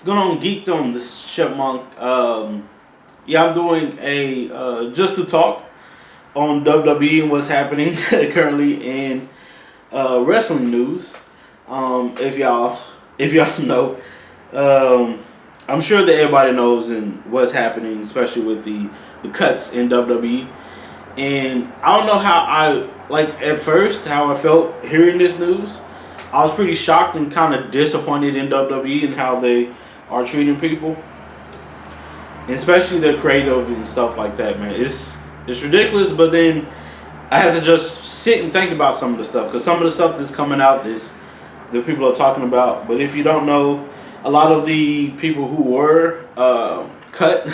going on, Geekdom? This is Chipmunk. Yeah, I'm doing a just a talk on WWE and what's happening currently in wrestling news. If y'all know, um, I'm sure that everybody knows and what's happening, especially with the cuts in WWE. And I don't know how I like at first how I felt hearing this news. I was pretty shocked and kind of disappointed in WWE and how they are treating people, especially their creative and stuff like that. Man, it's ridiculous. But then I have to just sit and think about some of the stuff because some of the stuff that's coming out is that people are talking about. But if you don't know, a lot of the people who were cut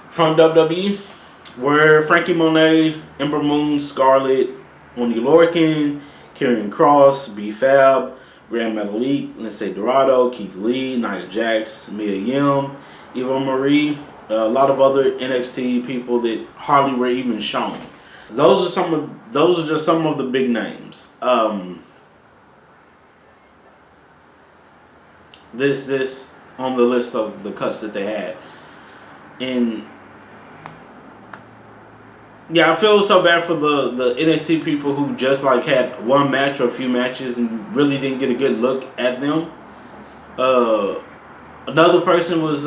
from WWE were Frankie Monet, Ember Moon, Scarlett, Wendy Lorcan, Karrion Kross, B-Fab, Grand Metalik, Lindsay Dorado, Keith Lee, Nia Jax, Mia Yim, Eva Marie, a lot of other NXT people that hardly were even shown. Those are just some of the big names. This on the list of the cuts that they had. And yeah, I feel so bad for the NXT people who just like had one match or a few matches and really didn't get a good look at them. Another person was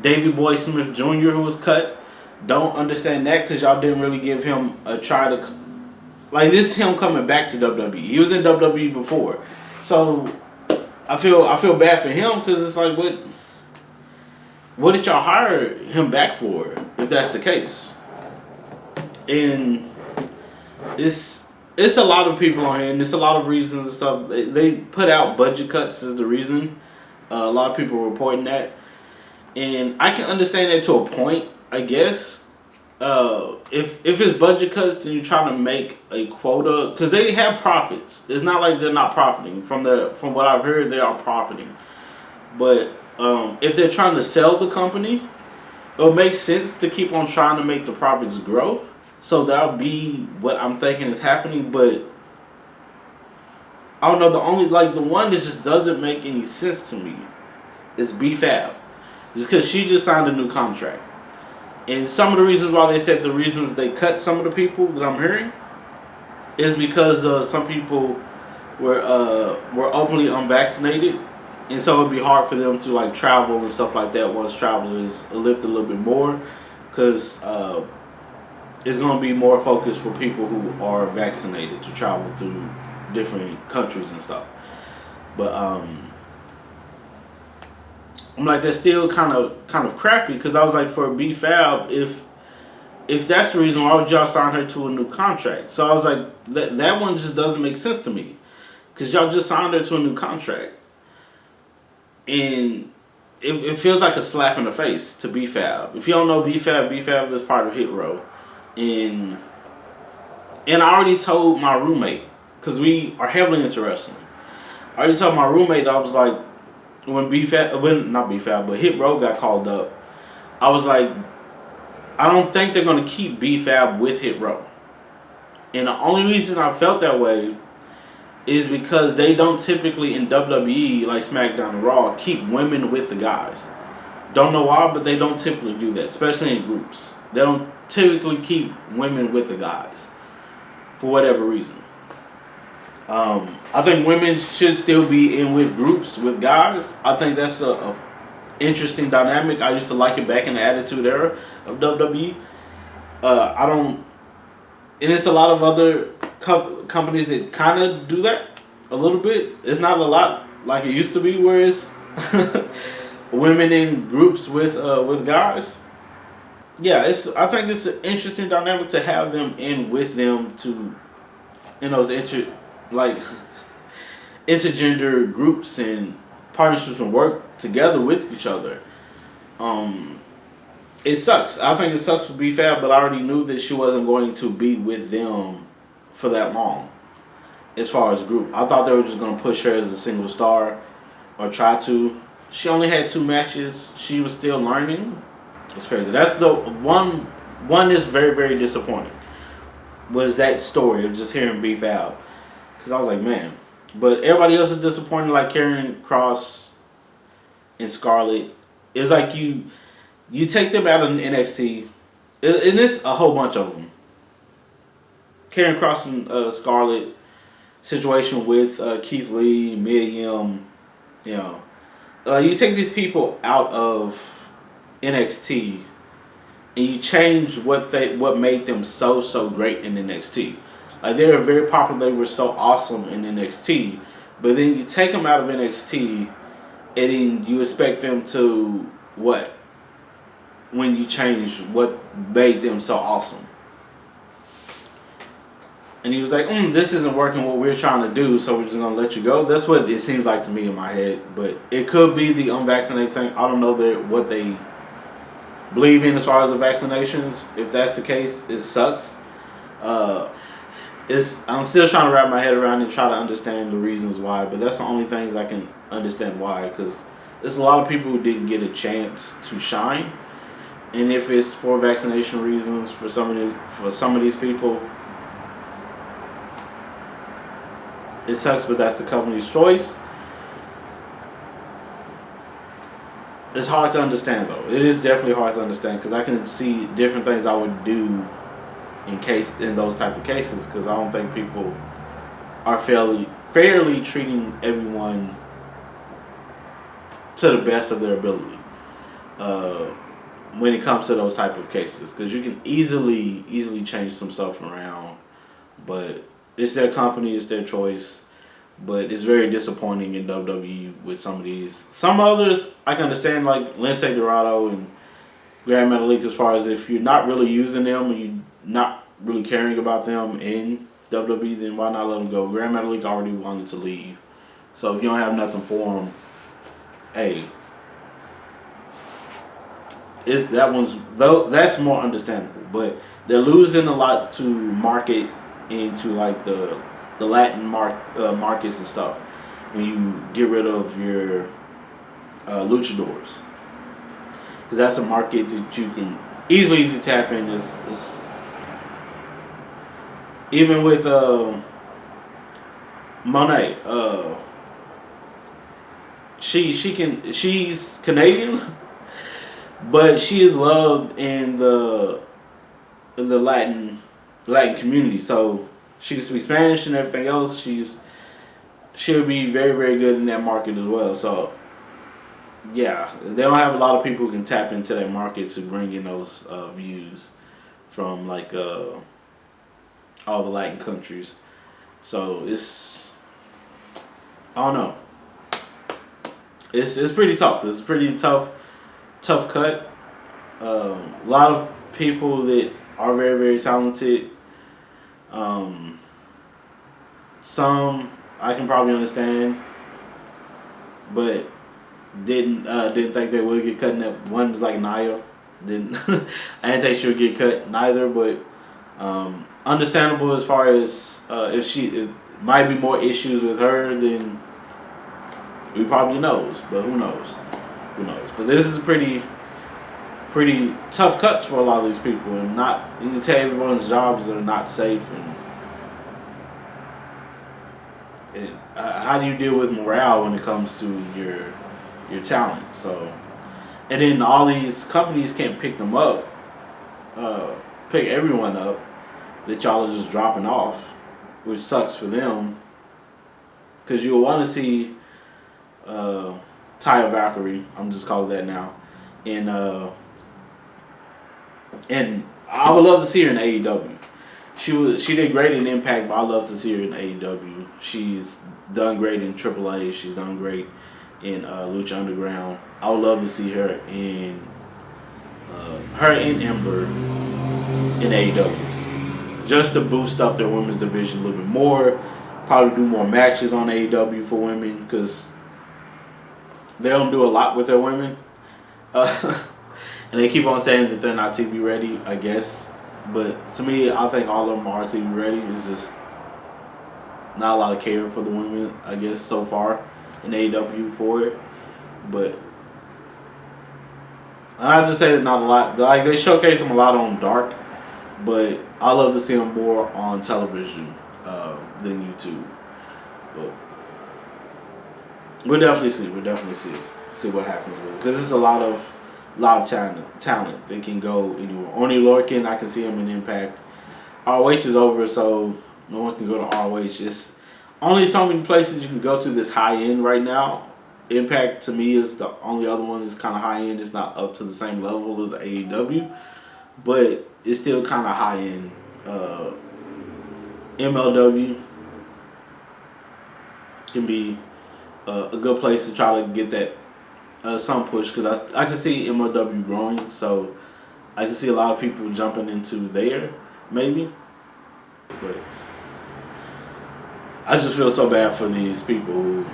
Davey Boy Smith Jr. who was cut. Don't understand that because y'all didn't really give him a try to. Like, this is him coming back to WWE. He was in WWE before, so I feel bad for him because it's like what did y'all hire him back for if that's the case? And it's a lot of people on here, and it's a lot of reasons and stuff. They put out budget cuts is the reason. A lot of people are reporting that, and I can understand that to a point, I guess. If it's budget cuts and you're trying to make a quota, because they have profits. It's not like they're not profiting. From what I've heard, they are profiting. But if they're trying to sell the company, it makes sense to keep on trying to make the profits grow. So that'll be what I'm thinking is happening, but I don't know. The one that just doesn't make any sense to me is B-Fab, just because she just signed a new contract, and some of the reasons why they said the reasons they cut some of the people that I'm hearing is because some people were openly unvaccinated, and so it'd be hard for them to like travel and stuff like that once travel is lifted a little bit more, because it's going to be more focused for people who are vaccinated to travel through different countries and stuff. But I'm like, that's still kind of crappy, because I was like, for B-Fab, if that's the reason, why would y'all sign her to a new contract? So I was like, that one just doesn't make sense to me, because y'all just signed her to a new contract, and it feels like a slap in the face to B-Fab. If you don't know B-Fab is part of Hit Row. And I already told my roommate, because we are heavily into wrestling. I already told my roommate, I was like, when not B-Fab, but Hit Row got called up, I was like, I don't think they're going to keep B-Fab with Hit Row. And the only reason I felt that way is because they don't typically in WWE, like SmackDown and Raw, keep women with the guys. Don't know why, but they don't typically do that, especially in groups. They don't typically keep women with the guys for whatever reason. I think women should still be in with groups with guys. I think that's a interesting dynamic. I used to like it back in the Attitude Era of WWE. And it's a lot of other companies that kind of do that a little bit. It's not a lot like it used to be, where it's women in groups with guys. Yeah, I think it's an interesting dynamic to have them in with them to, in those intergender groups and partnerships and work together with each other. It sucks. I think it sucks for B-Fab, but I already knew that she wasn't going to be with them for that long as far as group. I thought they were just going to push her as a single star or try to. She only had 2 matches. She was still learning. It's crazy. That's the one that's very, very disappointing, was that story of just hearing B-Fab. Because I was like, man. But everybody else is disappointed, like Karrion Kross, and Scarlett. It's like you take them out of NXT, and it's a whole bunch of them. Karen Cross and Scarlett situation with Keith Lee, Mia Yim, you know, you take these people out of NXT and you change what made them so great in NXT. Like they were very popular, they were so awesome in NXT, but then you take them out of NXT and then you expect them to what when you change what made them so awesome. And he was like, this isn't working what we're trying to do, so we're just going to let you go. That's what it seems like to me in my head. But it could be the unvaccinated thing. I don't know what they believe in as far as the vaccinations. If that's the case, it sucks. I'm still trying to wrap my head around and try to understand the reasons why. But that's the only things I can understand why. Because there's a lot of people who didn't get a chance to shine. And if it's for vaccination reasons for some of these people, it sucks, but that's the company's choice. It's hard to understand, though. It is definitely hard to understand because I can see different things I would do in those type of cases because I don't think people are fairly treating everyone to the best of their ability when it comes to those type of cases because you can easily change some stuff around, but it's their company, it's their choice, but it's very disappointing in WWE with some of these. Some others I can understand, like Lindsay Dorado and Grand Metalik, as far as if you're not really using them and you're not really caring about them in WWE, then why not let them go? Grand Metalik already wanted to leave, so if you don't have nothing for him, hey, that's more understandable. But they're losing a lot to market into like the Latin markets and stuff when you get rid of your luchadors, because that's a market that you can easily tap in. It's even with Monet, she's Canadian, but she is loved in the Latin community, so she can speak Spanish and everything else. She'll be very good in that market as well. So yeah, they don't have a lot of people who can tap into that market to bring in those views from like all the Latin countries. So I don't know. It's pretty tough. It's a pretty tough cut. A lot of people that are very talented. Some I can probably understand, but didn't think they would get cut in that. One is like Nia. Didn't I didn't think she would get cut neither, but understandable as far as if it might be more issues with her than we probably knows, but who knows? But this is a pretty tough cuts for a lot of these people, and you can tell everyone's jobs are not safe. And how do you deal with morale when it comes to your talent? So, and then all these companies can't pick them up, pick everyone up that y'all are just dropping off, which sucks for them. Because you'll want to see Taya Valkyrie, I'm just calling that now, and I would love to see her in AEW. She did great in Impact, but I love to see her in AEW. She's done great in AAA. She's done great in Lucha Underground. I would love to see her in Ember in AEW, just to boost up their women's division a little bit more. Probably do more matches on AEW for women because they don't do a lot with their women. And they keep on saying that they're not TV ready, I guess. But to me, I think all of them are TV ready. It's just not a lot of care for the women, I guess, so far in AEW for it. But and I just say that not a lot. Like they showcase them a lot on Dark, but I love to see them more on television than YouTube. But We'll definitely see. We'll definitely see what happens with it, because it's a lot of talent. They can go anywhere. Only Lorcan, I can see him in Impact. ROH is over, so no one can go to ROH. It's only so many places you can go to this high end right now. Impact to me is the only other one that's kind of high end. It's not up to the same level as the AEW, but it's still kind of high end. MLW can be a good place to try to get that some push, because I can see MLW growing, so I can see a lot of people jumping into there maybe, but I just feel so bad for these people who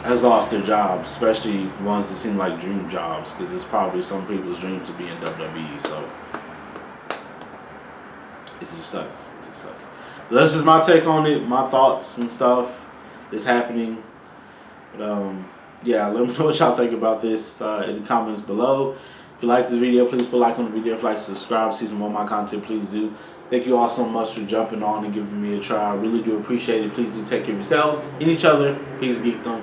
has lost their jobs, especially ones that seem like dream jobs, because it's probably some people's dream to be in WWE. So it just sucks. It just sucks. But that's just my take on it, my thoughts and stuff that's happening. But yeah, let me know what y'all think about this in the comments below. If you like this video, please put a like on the video. If you'd like to subscribe, see some more of my content, please do. Thank you all so much for jumping on and giving me a try. I really do appreciate it. Please do take care of yourselves and each other. Peace, geekdom.